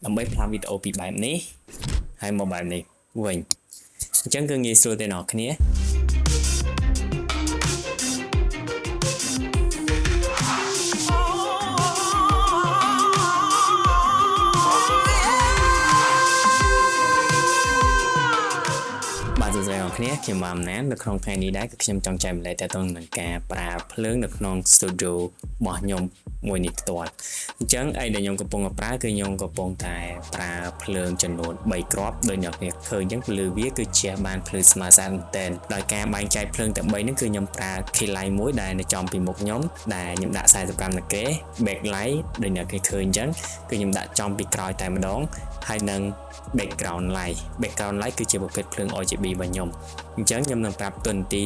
ដើម្បីផ្លាស់វីដេអូពីបែបនេះហើយមកបែបនេះវិញអញ្ចឹងគឺងាយស្រួលទេអ្នកគ្នាសួស្តីអ្នកគ្នាខ្ញុំបានណាននៅក្នុងថ្ងៃនេះដែរគឺខ្ញុំចង់ចែករំលែកតទៅនឹងការប្រើភ្លើងនៅក្នុង studio របស់ខ្ញុំមួយនេះផ្ទាល់អញ្ចឹងអីដែលខ្ញុំកំពុងប្រើគឺខ្ញុំកំពុងតែប្រើភ្លើងចំនួន3គ្រាប់ដោយអ្នកគ្នាឃើញអញ្ចឹងពលឺវាគឺជាបានភ្លឺស្មើស្អាតមែនទែនដោយការបែងចែកភ្លើងទាំង3នេះគឺខ្ញុំប្រើ key light មួយដែលនៅចំពីមុខខ្ញុំដែលខ្ញុំដាក់45 ដឺក្រេ back light ដោយអ្នកគ្នាឃើញអញ្ចឹងគឺខ្ញុំដាក់ចំពីក្រោយតែម្ដងហើយនឹង background light គឺជាប្រភេទភ្លើង RGB របស់ខ្ញុំអញ្ចឹងខ្ញុំនឹងប្រាប់តួនាទី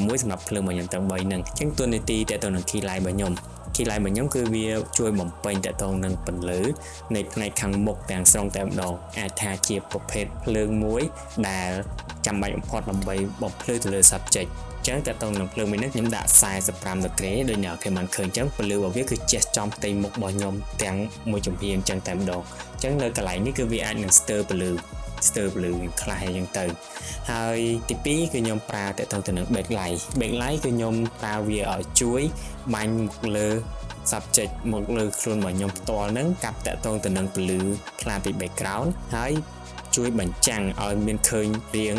មួយសម្រាប់ភ្លើងរបស់ខ្ញុំទាំង3ហ្នឹងអញ្ចឹងតួនាទីតទៅនឹង key light របស់ខ្ញុំ key light របស់ខ្ញុំគឺវាជួយបំពេញតទៅនឹងពន្លឺនៃផ្នែកខាងមុខទាំងស្រុងតែម្ដងអាចថាជាប្រភេទភ្លើងមួយដែលចាំបាច់បំផុតដើម្បីបំភ្លឺទៅលើ subject ចឹងតទៅនឹងភ្លើងមួយនេះខ្ញុំដាក់45 ដឺក្រេដោយអ្នកគេបានឃើញចឹងពន្លឺរបស់វាគឺជះចំផ្ទៃមុខរបស់ខ្ញុំទាំងមួយចំហៀងចឹងតែម្ដងចឹងនៅកន្លែងនេះគឺវាអាចនឹងស្ទើរពន្លឺខ្លះអញ្ចឹងទៅហើយទី2គឺខ្ញុំប្រើតទៅនឹង backlight គឺខ្ញុំប្រើវាឲ្យជួយបាញ់មកលើ subject មកលើខ្លួនរបស់ខ្ញុំផ្ទាល់ហ្នឹងកាប់តទៅនឹងពន្លឺផ្លាពី background ហើយជួយបញ្ចាំងឲ្យមានឃើញរៀង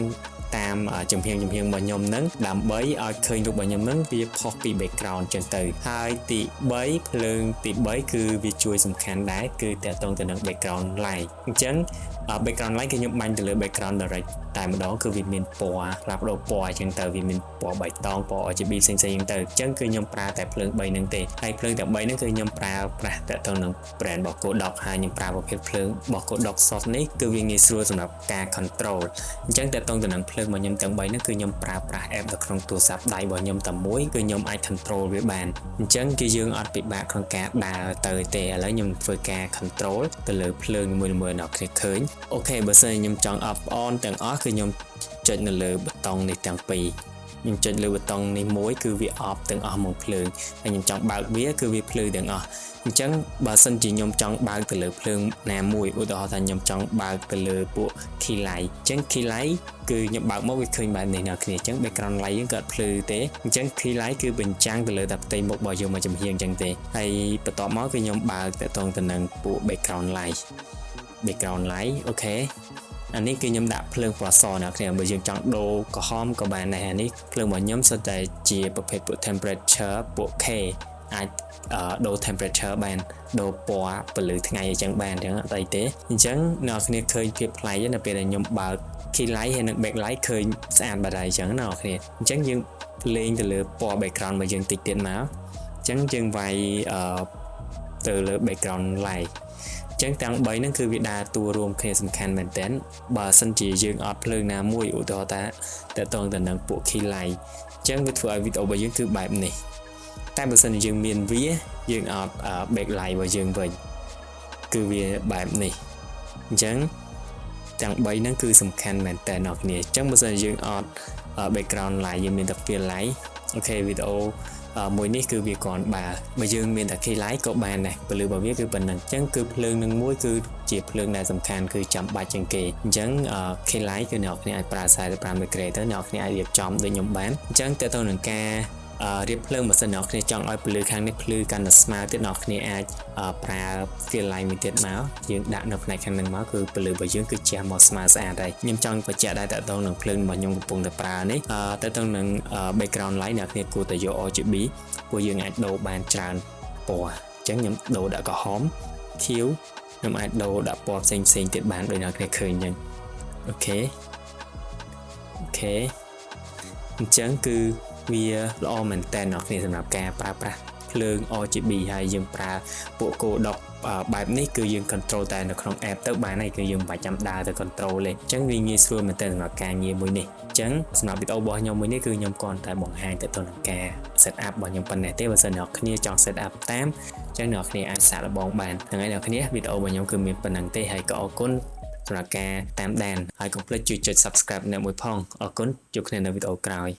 តាមចំហៀងរបស់ខ្ញុំហ្នឹងដើម្បីឲ្យឃើញរូបរបស់ខ្ញុំហ្នឹងវាផុសពី background ចឹងទៅហើយទី3ភ្លើងទី3គឺវាជួយសំខាន់ដែរគឺតទៅនឹង background light អញ្ចឹង background light គឺខ្ញុំបាញ់ទៅលើ background direct តែម្ដងគឺវាមានពណ៌ផ្លាស់ប្ដូរពណ៌អញ្ចឹងទៅវាមានពណ៌បៃតងពណ៌ RGB ផ្សេងៗទៅអញ្ចឹងគឺខ្ញុំប្រើតែភ្លើង3ហ្នឹងទេហើយភ្លើងទាំង3ហ្នឹងគឺខ្ញុំប្រើប្រាស់តទៅនឹង brand របស់ Kodak ហើយខ្ញុំប្រើប្រភេទភ្លើងរបស់ Kodak Soft នេះគឺវាងាយស្រួលសម្រាប់ការ control អញ្ចឹងតទៅនឹងភ្លើងរបស់ខ្ញុំទាំង3ហ្នឹងគឺខ្ញុំប្រើប្រាស់ app នៅក្នុងទូរស័ព្ទដៃរបស់ខ្ញុំតែមួយគឺខ្ញុំអាច control វាបានអញ្ចឹងគឺយើងអត់ពិបាកក្នុងការដើរទៅទេឥឡូវខ្ញុំធ្វើការ control ទៅលើភ្លើងមួយៗអ្នកគ្នាឃើញអូខេបើសិនខ្ញុំចង់ off on ទាំងអស់គឺខ្ញុំចុចនៅលើប៊ូតុងនេះទាំងពីរខ្ញុំចុចលើប៊ូតុងនេះមួយគឺវា off ទាំងអស់មកភ្លើងហើយខ្ញុំចង់បើកវាគឺវាភ្លឺទាំងអស់អញ្ចឹងបើសិនជាខ្ញុំចង់បើកទៅលើភ្លើងណាមួយឧទាហរណ៍ថាខ្ញុំចង់បើកទៅលើពួក key light អញ្ចឹង key light គឺខ្ញុំបើកមកវាឃើញបែបនេះអ្នកគ្នាអញ្ចឹង background light យើងក៏អត់ភ្លឺទេអញ្ចឹង key light គឺបញ្ចាំងទៅលើតែផ្ទៃមុខរបស់យើងមកចំហៀងអញ្ចឹងទេហើយបន្ទាប់មកគឺខ្ញុំបើកទៅនឹងពួក background light អូខេអានេះគឺខ្ញុំដាក់ភ្លើងពណ៌សអ្នកគ្នាបើយើងចង់ដូរក្រហមក៏បានដែរអានេះភ្លើងរបស់ខ្ញុំសុទ្ធតែជាប្រភេទពួក temperature ពួក K អាចដូរ temperature បានដូរពណ៌ពន្លឺថ្ងៃអញ្ចឹងបានអញ្ចឹងអត់អីទេអញ្ចឹងអ្នកគ្នាឃើញភាពប្លែកនៅពេលដែលខ្ញុំបើក key light ហើយនិង backlight ឃើញស្អាតបាត់ហើយអញ្ចឹងណាអ្នកគ្នាអញ្ចឹងយើងលេងទៅលើពណ៌ background របស់យើងតិចទៀតមកអញ្ចឹងយើងវាយទៅលើ background lightចឹងទាំង3ហ្នឹងគឺវាដើរតួរួមគ្នាសំខាន់មែនទែនបើសិនជាយើងអត់ភ្លើងណាមួយឧទាហរណ៍ថាតទៅនឹងពួក key light ចឹងវាធ្វើឲ្យវីដេអូរបស់យើងគឺបែបនេះតែបើសិនជាយើងមានវាយើងអត់ backlight របស់យើងវិញគឺវាបែបនេះអញ្ចឹងទាំង3ហ្នឹងគឺសំខាន់មែនតើអ្នកគ្នាអញ្ចឹងបើសិនជាយើងអត់ background light យើងមានតែ fill light អូខេវីដេអូមួយនេះគឺវាគ្រាន់បើយើងមានតែ key light ក៏បានដែរពលឺរបស់វាគឺប៉ុណ្ណឹងអញ្ចឹងគឺភ្លើងនឹងមួយគឺជាភ្លើងដែលសំខាន់គឺចាំបាច់ជាងគេអញ្ចឹង key light គឺអ្នកគ្នាអាចប្រើ45 ដឺក្រេទៅអ្នកគ្នាអាចរៀបចំដូចខ្ញុំបានអញ្ចឹងតទៅនឹងការរៀបភ្លើងបើសិនអ្នកគ្នាចង់ឲ្យពន្លឺខាងនេះភ្លឺកាន់តែស្មើទៀតអ្នកគ្នាអាចប្រើ fill light មួយទៀតមកយើងដាក់នៅផ្នែកខាងហ្នឹងមកគឺពន្លឺរបស់យើងគឺជះមកស្មើស្អាតហើយខ្ញុំចង់បញ្ជាក់ដែរតទៅនឹងភ្លើងរបស់ខ្ញុំកំពុងតែប្រើនេះតទៅនឹង background light អ្នកគ្នាគួរតែយក RGB ព្រោះយើងអាចដូរបានច្រើនពណ៌អញ្ចឹងខ្ញុំដូរដាក់ក្រហមខៀវខ្ញុំអាចដូរដាក់ពណ៌ផ្សេងទៀតបានដូចអ្នកគ្នាឃើញអញ្ចឹងអូខេអញ្ចឹងគឺវាល្អមែនតើអ្នកគ្នាសម្រាប់ការប្រើប្រាស់ភ្លើង RGB ហើយយើងប្រើពួក Kodak បែបនេះគឺយើង control តែនៅក្នុង app ទៅបានហើយគឺយើងមិនបាច់ចាំដើរទៅ control ទេអញ្ចឹងវាងាយស្រួលមែនតើសម្រាប់ការងារមួយនេះអញ្ចឹងសម្រាប់វីដេអូរបស់ខ្ញុំមួយនេះគឺខ្ញុំគ្រាន់តែបង្ហាញទៅនឹងការ set up របស់ខ្ញុំប៉ុណ្ណេះទេបើសិនអ្នកគ្នាចង់ set up តាមអញ្ចឹងអ្នកគ្នាអាចសាកល្បងបានថ្ងៃនេះអ្នកគ្នាវីដេអូរបស់ខ្ញុំគឺមានប៉ុណ្ណឹងទេហើយក៏អរគុណសម្រាប់ការតាមដានហើយកុំភ្លេចជួយចុច subscribe អ្នកមួយផងអរគុណជួបគ្នានៅវីដេអូក្រោយ